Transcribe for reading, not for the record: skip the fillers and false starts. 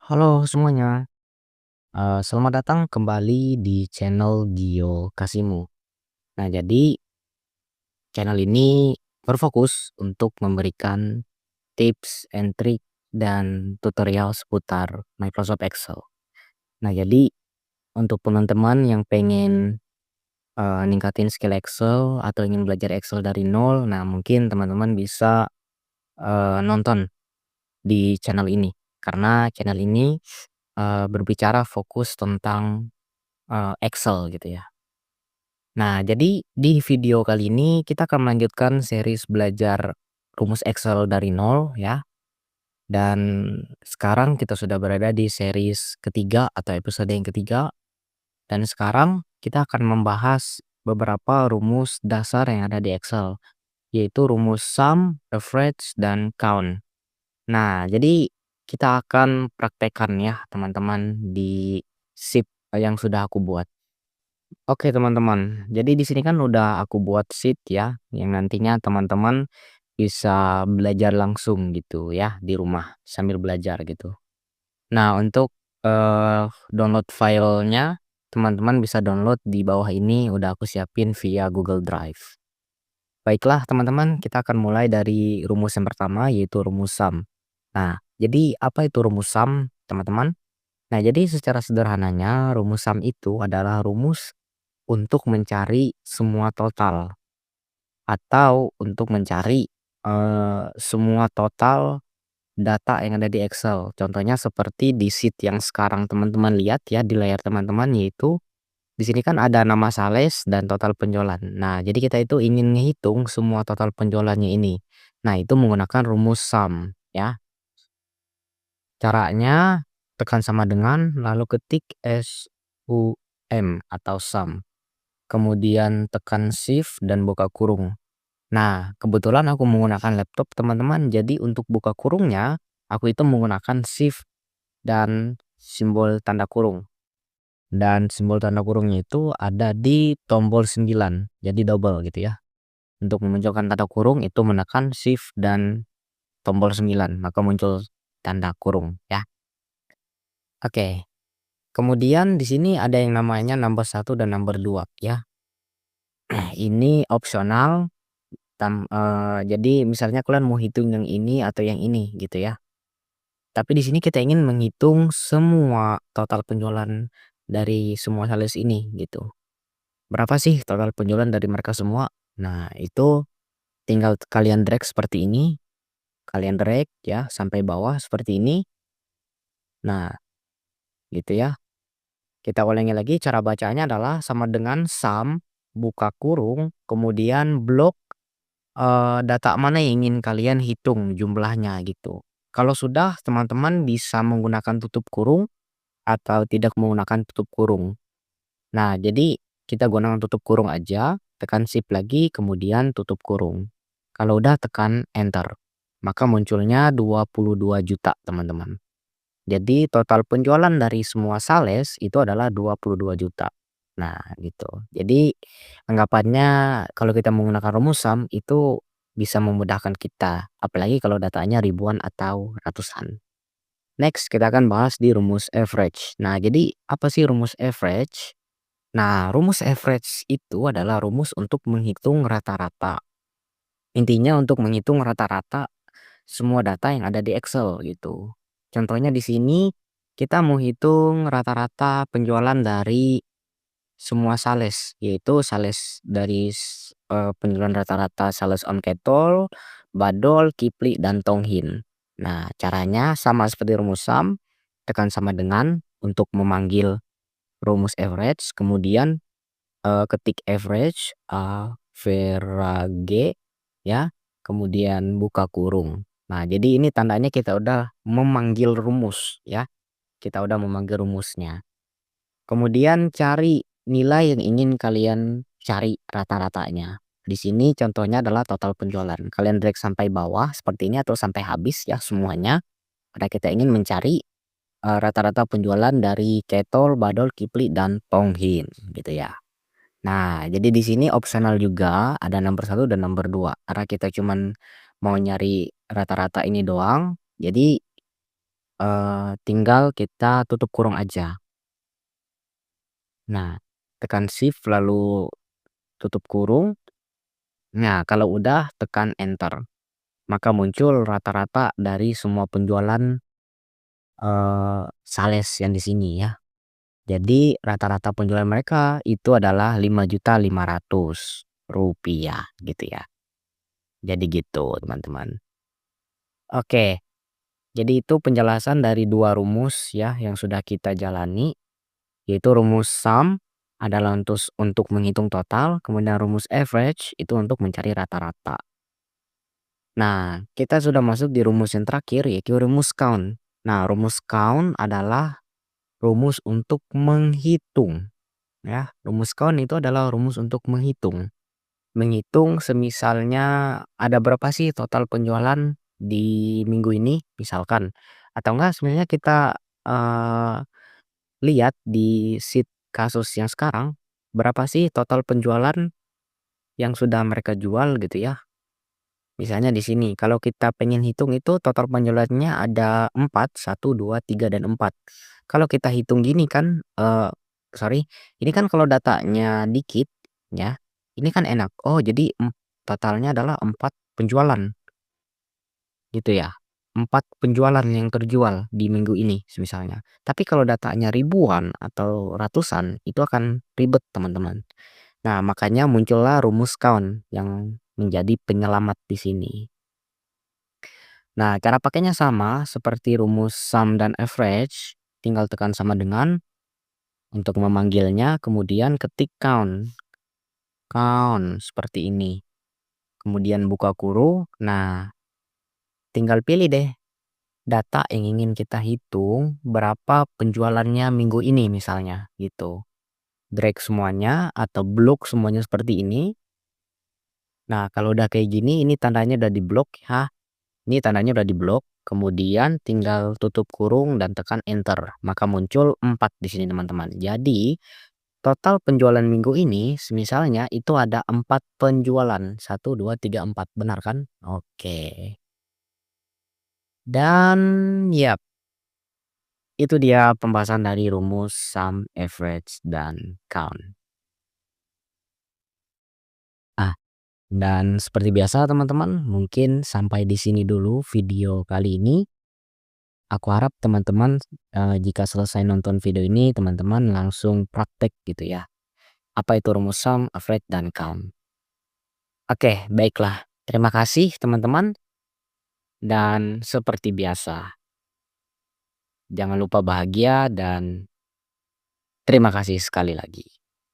Halo semuanya, selamat datang kembali di channel Gio Kasihmu. Nah, jadi channel ini berfokus untuk memberikan tips and trick dan tutorial seputar Microsoft Excel. Nah, jadi untuk teman-teman yang pengen ningkatin skill Excel atau ingin belajar Excel dari nol, nah mungkin teman-teman bisa nonton di channel ini karena channel ini berbicara fokus tentang Excel gitu ya. Nah, jadi di video kali ini kita akan melanjutkan series belajar rumus Excel dari nol ya. Dan sekarang kita sudah berada di series ketiga atau episode yang ketiga. Dan sekarang kita akan membahas beberapa rumus dasar yang ada di Excel, yaitu rumus sum, average, dan count. Nah, jadi kita akan praktekkan ya teman-teman di sheet yang sudah aku buat. Oke teman-teman, jadi di sini kan udah aku buat sheet ya, yang nantinya teman-teman bisa belajar langsung gitu ya di rumah sambil belajar gitu. Nah untuk download filenya, teman-teman bisa download di bawah ini udah aku siapin via Google Drive. Baiklah teman-teman, kita akan mulai dari rumus yang pertama yaitu rumus sum. Nah, jadi apa itu rumus sum teman-teman? Nah, jadi secara sederhananya rumus sum itu adalah rumus untuk mencari semua total atau untuk mencari, semua total data yang ada di Excel. Contohnya seperti di sheet yang sekarang teman-teman lihat ya di layar teman-teman, yaitu di sini kan ada nama sales dan total penjualan. Nah, jadi kita itu ingin menghitung semua total penjualannya ini. Nah, itu menggunakan rumus sum ya. Caranya tekan sama dengan lalu ketik SUM atau sum. Kemudian tekan shift dan buka kurung. Nah, kebetulan aku menggunakan laptop teman-teman, jadi untuk buka kurungnya, aku itu menggunakan shift dan simbol tanda kurung. Dan simbol tanda kurungnya itu ada di tombol 9, jadi double gitu ya. Untuk memunculkan tanda kurung itu menekan shift dan tombol 9, maka muncul tanda kurung ya. Oke. Kemudian di sini ada yang namanya number 1 dan number 2 ya. Ini opsional. Jadi misalnya kalian mau hitung yang ini atau yang ini gitu ya. Tapi di sini kita ingin menghitung semua total penjualan dari semua sales ini gitu. Berapa sih total penjualan dari mereka semua? Nah, itu tinggal kalian drag seperti ini. Kalian drag ya sampai bawah seperti ini. Nah, gitu ya. Kita ulangi lagi, cara bacanya adalah sama dengan sum, buka kurung, kemudian blok data mana yang ingin kalian hitung jumlahnya gitu. Kalau sudah, teman-teman bisa menggunakan tutup kurung atau tidak menggunakan tutup kurung. Nah, jadi kita gunakan tutup kurung aja, tekan shift lagi kemudian tutup kurung. Kalau udah tekan enter, maka munculnya 22 juta teman-teman. Jadi total penjualan dari semua sales itu adalah 22 juta. Nah, gitu. Jadi anggapannya kalau kita menggunakan rumus sum itu bisa memudahkan kita, apalagi kalau datanya ribuan atau ratusan. Next, kita akan bahas di rumus average. Nah, jadi apa sih rumus average? Nah, rumus average itu adalah rumus untuk menghitung rata-rata. Intinya untuk menghitung rata-rata semua data yang ada di Excel gitu. Contohnya di sini kita mau hitung rata-rata penjualan dari semua sales, yaitu sales dari penjualan rata-rata sales on Ketol, Badol, Kipli, dan Tonghin. Nah, caranya sama seperti rumus sum, tekan sama dengan untuk memanggil rumus average, kemudian ketik average, Verage ya, kemudian buka kurung. Nah, jadi ini tandanya kita udah memanggil rumus ya, kita udah memanggil rumusnya. Kemudian cari nilai yang ingin kalian cari rata-ratanya. Di sini contohnya adalah total penjualan. Kalian drag sampai bawah seperti ini atau sampai habis ya semuanya. Karena kita ingin mencari rata-rata penjualan dari Ketol, Badol, Kipli, dan Tonghin gitu ya. Nah, jadi di sini opsional juga ada nomor 1 dan nomor 2. Karena kita cuman mau nyari rata-rata ini doang, jadi tinggal kita tutup kurung aja. Nah, tekan shift lalu tutup kurung. Nah, kalau udah tekan enter, maka muncul rata-rata dari semua penjualan, sales yang di sini ya. Jadi rata-rata penjualan mereka itu adalah Rp5.500.000 gitu ya. Jadi gitu teman-teman. Oke, jadi itu penjelasan dari 2 rumus ya yang sudah kita jalani, yaitu rumus sum adalah untuk menghitung total, kemudian rumus average itu untuk mencari rata-rata. Nah, kita sudah masuk di rumus yang terakhir yaitu rumus count. Nah, rumus count adalah rumus untuk menghitung ya. Rumus count itu adalah rumus untuk menghitung. Menghitung semisalnya ada berapa sih total penjualan di minggu ini misalkan, atau enggak sebenarnya kita, lihat di sheet kasus yang sekarang, berapa sih total penjualan yang sudah mereka jual gitu ya. Misalnya di sini kalau kita pengen hitung itu total penjualannya ada 4 1 2 3 dan 4. Kalau kita hitung gini kan, sorry, ini kan kalau datanya dikit ya, ini kan enak, oh jadi, totalnya adalah 4 penjualan gitu ya. 4 penjualan yang terjual di minggu ini semisalnya. Tapi kalau datanya ribuan atau ratusan itu akan ribet teman-teman. Nah, makanya muncullah rumus count yang menjadi penyelamat di sini. Nah, cara pakainya sama seperti rumus sum dan average, tinggal tekan sama dengan untuk memanggilnya, kemudian ketik count, count seperti ini. Kemudian buka kurung. Nah, tinggal pilih deh data yang ingin kita hitung berapa penjualannya minggu ini misalnya gitu. Drag semuanya atau blok semuanya seperti ini. Nah, kalau udah kayak gini ini tandanya udah diblok ya. Ini tandanya udah diblok, kemudian tinggal tutup kurung dan tekan enter, maka muncul 4 di sini teman-teman. Jadi, total penjualan minggu ini semisalnya itu ada 4 penjualan, 1 2 3 4 benar kan? Oke. Dan yap, itu dia pembahasan dari rumus sum, average, dan count. Ah, dan seperti biasa teman-teman, mungkin sampai di sini dulu video kali ini. Aku harap teman-teman, jika selesai nonton video ini teman-teman langsung praktek gitu ya. Apa itu rumus sum, average, dan count. Oke, baiklah. Terima kasih teman-teman dan seperti biasa, jangan lupa bahagia dan terima kasih sekali lagi.